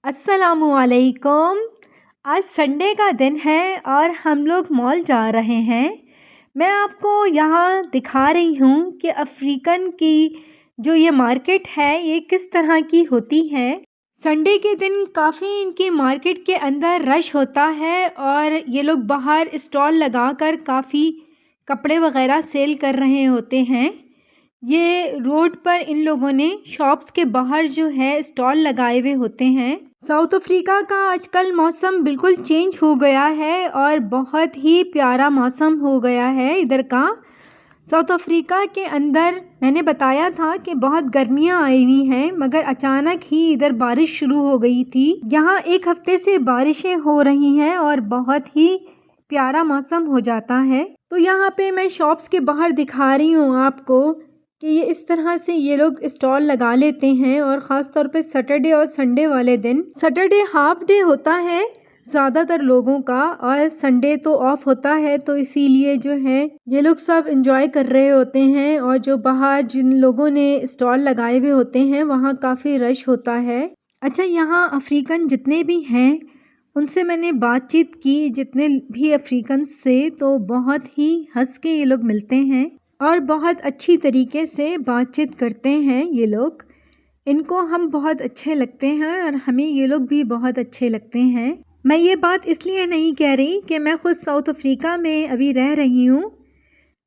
अस्सलामुअलैकुम। आज संडे का दिन है और हम लोग मॉल जा रहे हैं। मैं आपको यहाँ दिखा रही हूँ कि अफ्रीकन की जो ये मार्केट है ये किस तरह की होती है। संडे के दिन काफ़ी इनकी मार्केट के अंदर रश होता है और ये लोग बाहर स्टॉल लगाकर काफ़ी कपड़े वगैरह सेल कर रहे होते हैं। ये रोड पर इन लोगों ने शॉप्स के बाहर जो है स्टॉल लगाए हुए होते हैं। साउथ अफ्रीका का आजकल मौसम बिल्कुल चेंज हो गया है और बहुत ही प्यारा मौसम हो गया है इधर का। साउथ अफ्रीका के अंदर मैंने बताया था कि बहुत गर्मियां आई हुई हैं, मगर अचानक ही इधर बारिश शुरू हो गई थी। यहाँ एक हफ्ते से बारिशें हो रही हैं और बहुत ही प्यारा मौसम हो जाता है। तो यहाँ पे मैं शॉप्स के बाहर दिखा रही हूँ आपको कि ये इस तरह से ये लोग स्टॉल लगा लेते हैं और ख़ास तौर पे सैटरडे और संडे वाले दिन। सैटरडे हाफ डे होता है ज़्यादातर लोगों का और संडे तो ऑफ होता है, तो इसीलिए जो है ये लोग सब एंजॉय कर रहे होते हैं। और जो बाहर जिन लोगों ने स्टॉल लगाए हुए होते हैं वहाँ काफ़ी रश होता है। अच्छा, यहाँ अफ्रीकन जितने भी हैं उनसे मैंने बातचीत की, जितने भी अफ्रीकन से, तो बहुत ही हंस के ये लोग मिलते हैं और बहुत अच्छी तरीके से बातचीत करते हैं ये लोग। इनको हम बहुत अच्छे लगते हैं और हमें ये लोग भी बहुत अच्छे लगते हैं। मैं ये बात इसलिए नहीं कह रही कि मैं ख़ुद साउथ अफ्रीका में अभी रह रही हूँ,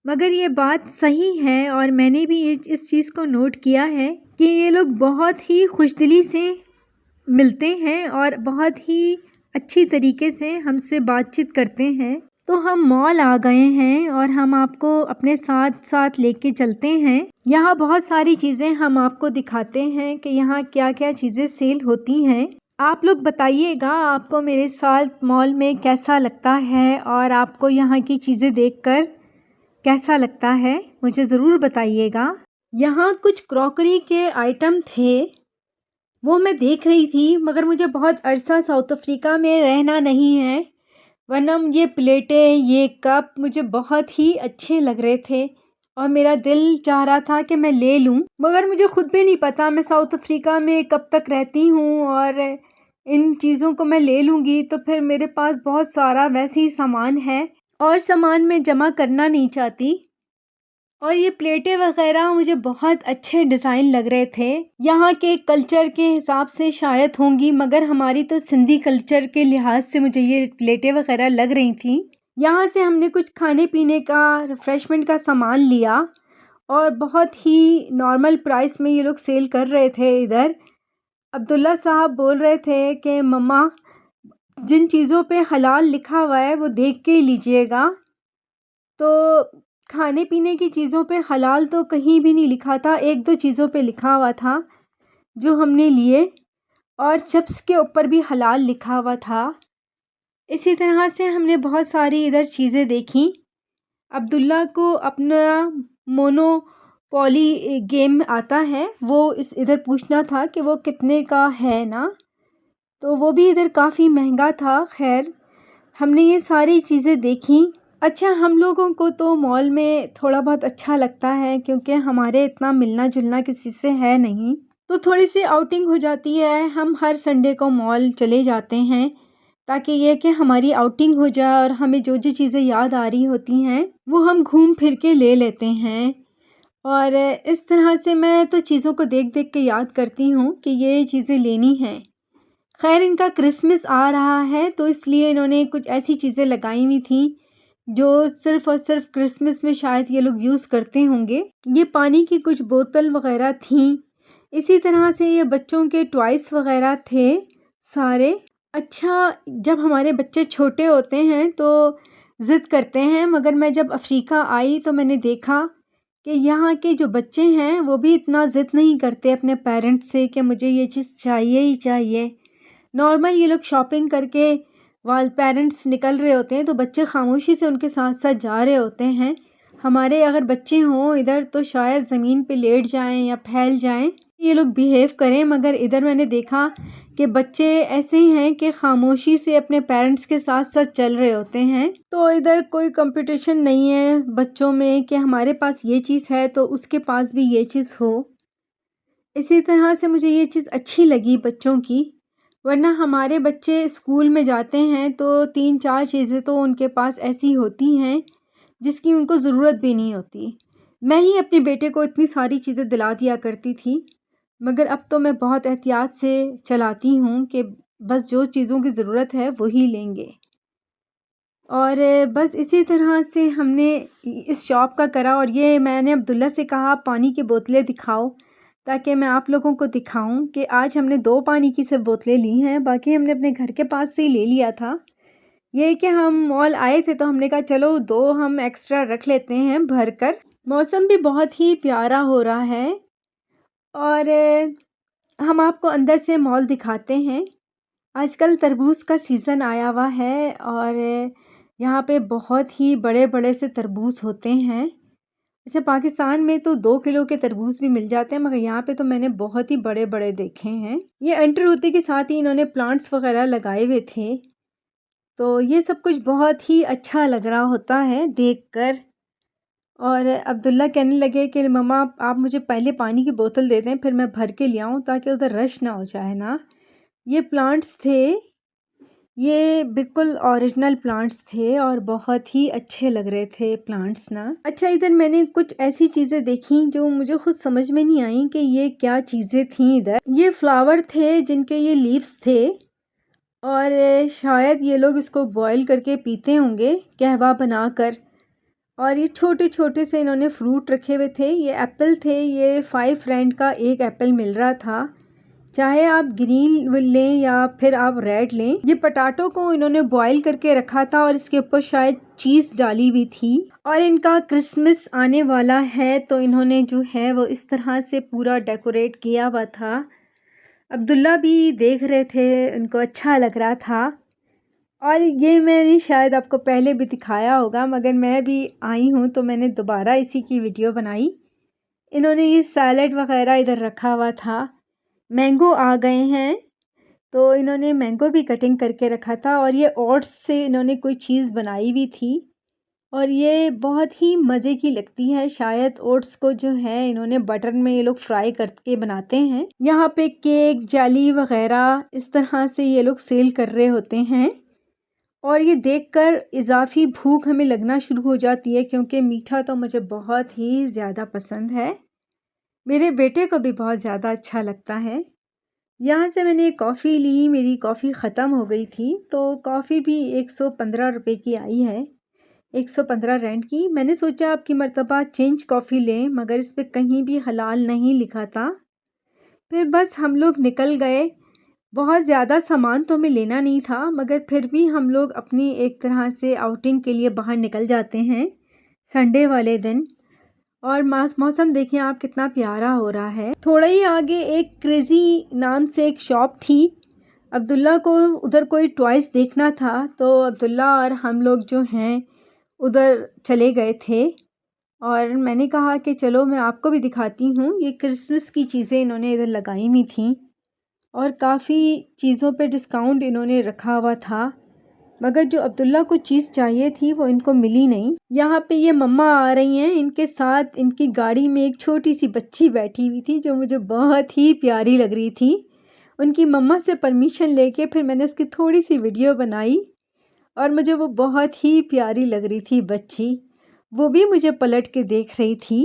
मगर ये बात सही है और मैंने भी इस चीज़ को नोट किया है कि ये लोग बहुत ही खुशदिली से मिलते हैं और बहुत ही अच्छी तरीके से हमसे बातचीत करते हैं। तो हम मॉल आ गए हैं और हम आपको अपने साथ साथ लेके चलते हैं। यहाँ बहुत सारी चीज़ें हम आपको दिखाते हैं कि यहाँ क्या क्या चीज़ें सेल होती हैं। आप लोग बताइएगा आपको मेरे साथ मॉल में कैसा लगता है और आपको यहाँ की चीज़ें देखकर कैसा लगता है, मुझे ज़रूर बताइएगा। यहाँ कुछ क्रॉकरी के आइटम थे, वो मैं देख रही थी, मगर मुझे बहुत अरसा साउथ अफ्रीका में रहना नहीं है, वरना ये प्लेटें, ये कप मुझे बहुत ही अच्छे लग रहे थे और मेरा दिल चाह रहा था कि मैं ले लूं, मगर मुझे ख़ुद भी नहीं पता मैं साउथ अफ्रीका में कब तक रहती हूं और इन चीज़ों को मैं ले लूँगी तो फिर मेरे पास बहुत सारा वैसे ही सामान है और सामान मैं जमा करना नहीं चाहती। और ये प्लेटें वग़ैरह मुझे बहुत अच्छे डिज़ाइन लग रहे थे, यहाँ के कल्चर के हिसाब से शायद होंगी, मगर हमारी तो सिंधी कल्चर के लिहाज से मुझे ये प्लेटें वग़ैरह लग रही थी। यहाँ से हमने कुछ खाने पीने का, रिफ़्रेशमेंट का सामान लिया और बहुत ही नॉर्मल प्राइस में ये लोग सेल कर रहे थे इधर। अब्दुल्ला साहब बोल रहे थे कि मम्मा, जिन चीज़ों पे हलाल लिखा हुआ है वो देख के ही लीजिएगा। तो खाने पीने की चीज़ों पे हलाल तो कहीं भी नहीं लिखा था, एक दो चीज़ों पे लिखा हुआ था जो हमने लिए, और चिप्स के ऊपर भी हलाल लिखा हुआ था। इसी तरह से हमने बहुत सारी इधर चीज़ें देखी। अब्दुल्ला को अपना मोनोपोली गेम आता है, वो इधर पूछना था कि वो कितने का है ना, तो वो भी इधर काफ़ी महंगा था। खैर, हमने ये सारी चीज़ें देखी। अच्छा, हम लोगों को तो मॉल में थोड़ा बहुत अच्छा लगता है क्योंकि हमारे इतना मिलना जुलना किसी से है नहीं, तो थोड़ी सी आउटिंग हो जाती है। हम हर संडे को मॉल चले जाते हैं ताकि ये कि हमारी आउटिंग हो जाए और हमें जो जो चीज़ें याद आ रही होती हैं वो हम घूम फिर के ले लेते हैं। और इस तरह से मैं तो चीज़ों को देख देख के याद करती हूँ कि ये चीज़ें लेनी हैं। खैर, इनका क्रिसमस आ रहा है तो इसलिए इन्होंने कुछ ऐसी चीज़ें लगाई हुई थी जो सिर्फ़ और सिर्फ क्रिसमस में शायद ये लोग यूज़ करते होंगे। ये पानी की कुछ बोतल वग़ैरह थीं। इसी तरह से ये बच्चों के टॉयज़ वग़ैरह थे सारे। अच्छा, जब हमारे बच्चे छोटे होते हैं तो ज़िद करते हैं, मगर मैं जब अफ्रीका आई तो मैंने देखा कि यहाँ के जो बच्चे हैं वो भी इतना ज़िद नहीं करते अपने पेरेंट्स से कि मुझे ये चीज़ चाहिए ही चाहिए। नॉर्मल ये लोग शॉपिंग करके वाल पेरेंट्स निकल रहे होते हैं तो बच्चे खामोशी से उनके साथ साथ जा रहे होते हैं। हमारे अगर बच्चे हों इधर तो शायद ज़मीन पे लेट जाएं या फैल जाएं, ये लोग बिहेव करें, मगर इधर मैंने देखा कि बच्चे ऐसे हैं कि खामोशी से अपने पेरेंट्स के साथ साथ चल रहे होते हैं। तो इधर कोई कंपटीशन नहीं है बच्चों में कि हमारे पास ये चीज़ है तो उसके पास भी ये चीज़ हो। इसी तरह से मुझे ये चीज़ अच्छी लगी बच्चों की। वरना हमारे बच्चे स्कूल में जाते हैं तो 3-4 चीज़ें तो उनके पास ऐसी होती हैं जिसकी उनको ज़रूरत भी नहीं होती। मैं ही अपने बेटे को इतनी सारी चीज़ें दिला दिया करती थी, मगर अब तो मैं बहुत एहतियात से चलाती हूँ कि बस जो चीज़ों की ज़रूरत है वही लेंगे। और बस इसी तरह से हमने इस शॉप का करा और ये मैंने अब्दुल्ला से कहा पानी की बोतलें दिखाओ, ताकि मैं आप लोगों को दिखाऊं कि आज हमने 2 पानी की सिर्फ बोतलें ली हैं, बाकी हमने अपने घर के पास से ही ले लिया था। ये कि हम मॉल आए थे तो हमने कहा चलो 2 हम एक्स्ट्रा रख लेते हैं भर कर। मौसम भी बहुत ही प्यारा हो रहा है और हम आपको अंदर से मॉल दिखाते हैं। आजकल तरबूज़ का सीज़न आया हुआ है और यहाँ पे बहुत ही बड़े-बड़े से तरबूज़ होते हैं। अच्छा, पाकिस्तान में तो 2 किलो के तरबूज़ भी मिल जाते हैं, मगर यहाँ पे तो मैंने बहुत ही बड़े-बड़े देखे हैं। ये एंटर होते के साथ ही इन्होंने प्लांट्स वगैरह लगाए हुए थे, तो ये सब कुछ बहुत ही अच्छा लग रहा होता है देखकर। और अब्दुल्ला कहने लगे कि मम्मा आप मुझे पहले पानी की बोतल दे दें, फिर मैं भर के ले आऊँ ताकि उधर रश ना हो जाए ना। ये प्लांट्स थे, ये बिल्कुल ओरिजिनल प्लांट्स थे और बहुत ही अच्छे लग रहे थे प्लांट्स ना। अच्छा, इधर मैंने कुछ ऐसी चीज़ें देखी जो मुझे खुद समझ में नहीं आई कि ये क्या चीज़ें थी। इधर ये फ्लावर थे जिनके ये लीव्स थे और शायद ये लोग इसको बॉईल करके पीते होंगे कहवा बनाकर। और ये छोटे-छोटे से इन्होंने फ्रूट रखे हुए थे। ये एप्पल थे, ये 5 रैंड का एक एप्पल मिल रहा था। चाहे आप ग्रीन लें या फिर आप रेड लें। ये पोटैटो को इन्होंने बॉईल करके रखा था और इसके ऊपर शायद चीज़ डाली हुई थी। और इनका क्रिसमस आने वाला है तो इन्होंने जो है वो इस तरह से पूरा डेकोरेट किया हुआ था। अब्दुल्ला भी देख रहे थे, उनको अच्छा लग रहा था। और ये मैंने शायद आपको पहले भी दिखाया होगा, मगर मैं भी आई हूँ तो मैंने दोबारा इसी की वीडियो बनाई। इन्होंने ये सैलड वग़ैरह इधर रखा हुआ था। मैंगो आ गए हैं तो इन्होंने मैंगो भी कटिंग करके रखा था और ये ओट्स से इन्होंने कोई चीज़ बनाई हुई थी और ये बहुत ही मज़े की लगती है। शायद ओट्स को जो है इन्होंने बटर में ये लोग फ्राई करके बनाते हैं। यहाँ पे केक, जेली वग़ैरह इस तरह से ये लोग सेल कर रहे होते हैं और ये देखकर इज़ाफ़ी भूख हमें लगना शुरू हो जाती है, क्योंकि मीठा तो मुझे बहुत ही ज़्यादा पसंद है। मेरे बेटे को भी बहुत ज़्यादा अच्छा लगता है। यहाँ से मैंने कॉफ़ी ली, मेरी कॉफ़ी ख़त्म हो गई थी तो कॉफ़ी भी 115 रुपए की आई है, 115 रैंड की। मैंने सोचा अब की मर्तबा चेंज कॉफ़ी लें, मगर इस पे कहीं भी हलाल नहीं लिखा था। फिर बस हम लोग निकल गए। बहुत ज़्यादा सामान तो हमें लेना नहीं था, मगर फिर भी हम लोग अपनी एक तरह से आउटिंग के लिए बाहर निकल जाते हैं संडे वाले दिन। और मौसम देखिए आप कितना प्यारा हो रहा है। थोड़ा ही आगे एक क्रेज़ी नाम से एक शॉप थी। अब्दुल्ला को उधर कोई टॉयज़ देखना था तो अब्दुल्ला और हम लोग जो हैं उधर चले गए थे और मैंने कहा कि चलो मैं आपको भी दिखाती हूँ। ये क्रिसमस की चीज़ें इन्होंने इधर लगाई हुई थी और काफ़ी चीज़ों पे डिस्काउंट इन्होंने रखा हुआ था, मगर जो अब्दुल्ला को चीज़ चाहिए थी वो इनको मिली नहीं। यहाँ पे ये मम्मा आ रही हैं, इनके साथ इनकी गाड़ी में एक छोटी सी बच्ची बैठी हुई थी जो मुझे बहुत ही प्यारी लग रही थी। उनकी मम्मा से परमिशन लेके फिर मैंने उसकी थोड़ी सी वीडियो बनाई और मुझे वो बहुत ही प्यारी लग रही थी बच्ची। वो भी मुझे पलट के देख रही थी।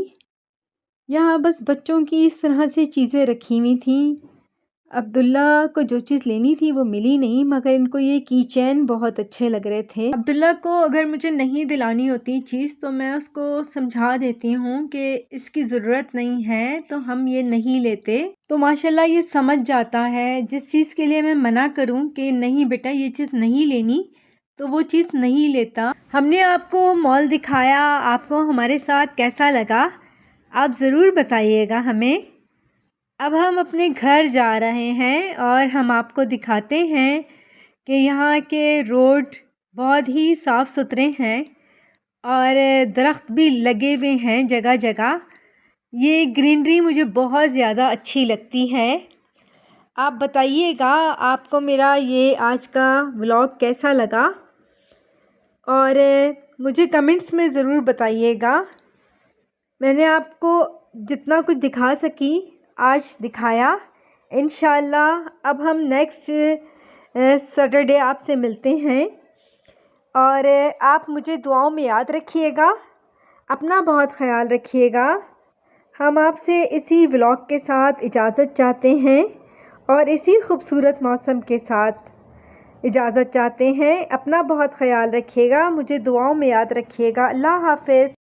यहाँ बस बच्चों की इस तरह से चीज़ें रखी हुई थी। अब्दुल्ला को जो चीज़ लेनी थी वो मिली नहीं, मगर इनको ये की चैन बहुत अच्छे लग रहे थे। अब्दुल्ला को अगर मुझे नहीं दिलानी होती चीज़ तो मैं उसको समझा देती हूँ कि इसकी ज़रूरत नहीं है तो हम ये नहीं लेते। तो माशाल्लाह ये समझ जाता है। जिस चीज़ के लिए मैं मना करूँ कि नहीं बेटा ये चीज़ नहीं लेनी, तो वो चीज़ नहीं लेता। हमने आपको मॉल दिखाया, आपको हमारे साथ कैसा लगा आप ज़रूर बताइएगा हमें। अब हम अपने घर जा रहे हैं और हम आपको दिखाते हैं कि यहाँ के रोड बहुत ही साफ़ सुथरे हैं और दरख्त भी लगे हुए हैं जगह जगह। ये ग्रीनरी मुझे बहुत ज़्यादा अच्छी लगती है। आप बताइएगा आपको मेरा ये आज का व्लॉग कैसा लगा और मुझे कमेंट्स में ज़रूर बताइएगा। मैंने आपको जितना कुछ दिखा सकी आज दिखाया। इंशाल्लाह अब हम नेक्स्ट सैटरडे आपसे मिलते हैं और आप मुझे दुआओं में याद रखिएगा। अपना बहुत ख़याल रखिएगा। हम आपसे इसी व्लॉग के साथ इजाज़त चाहते हैं और इसी खूबसूरत मौसम के साथ इजाज़त चाहते हैं। अपना बहुत ख़याल रखिएगा, मुझे दुआओं में याद रखिएगा। अल्लाह हाफ़िज़।